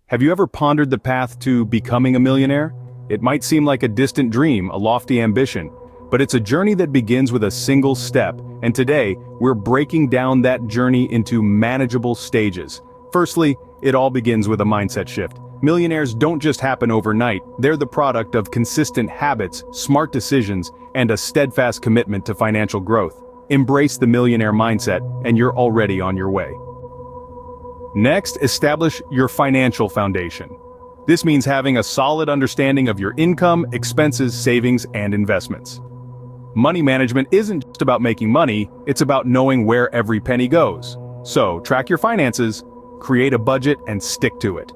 Have you ever pondered the path to becoming a millionaire? It might seem like a distant dream, a lofty ambition, but it's a journey that begins with a single step, and today, we're breaking down that journey into manageable stages. Firstly, it all begins with a mindset shift. Millionaires don't just happen overnight, they're the product of consistent habits, smart decisions, and a steadfast commitment to financial growth. Embrace the millionaire mindset, and you're already on your way. Next, establish your financial foundation. This means having a solid understanding of your income, expenses, savings, and investments. Money management isn't just about making money, it's about knowing where every penny goes. So, track your finances, create a budget, and stick to it.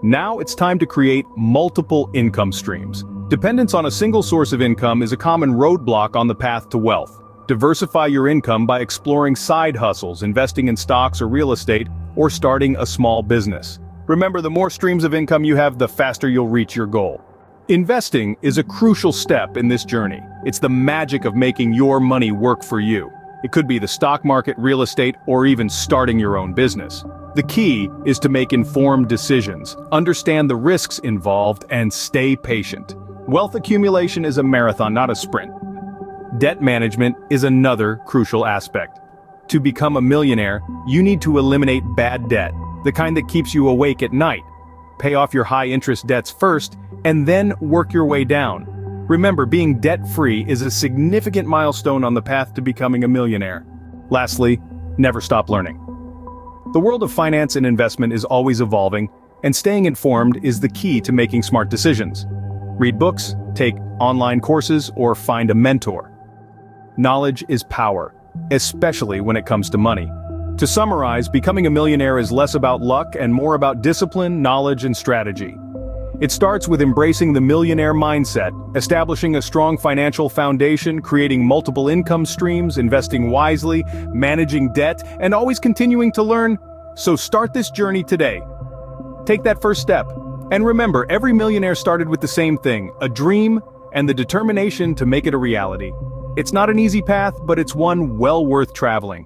Now it's time to create multiple income streams. Dependence on a single source of income is a common roadblock on the path to wealth. Diversify your income by exploring side hustles, investing in stocks or real estate, or starting a small business. Remember, the more streams of income you have, the faster you'll reach your goal. Investing is a crucial step in this journey. It's the magic of making your money work for you. It could be the stock market, real estate, or even starting your own business. The key is to make informed decisions, understand the risks involved, and stay patient. Wealth accumulation is a marathon, not a sprint. Debt management is another crucial aspect. To become a millionaire, you need to eliminate bad debt, the kind that keeps you awake at night. Pay off your high-interest debts first, and then work your way down. Remember, being debt-free is a significant milestone on the path to becoming a millionaire. Lastly, never stop learning. The world of finance and investment is always evolving, and staying informed is the key to making smart decisions. Read books, take online courses, or find a mentor. Knowledge is power, especially when it comes to money. To summarize, becoming a millionaire is less about luck and more about discipline, knowledge, and strategy. It starts with embracing the millionaire mindset, establishing a strong financial foundation, creating multiple income streams, investing wisely, managing debt, and always continuing to learn. So start this journey today. Take that first step. And remember, every millionaire started with the same thing, a dream and the determination to make it a reality. It's not an easy path, but it's one well worth traveling.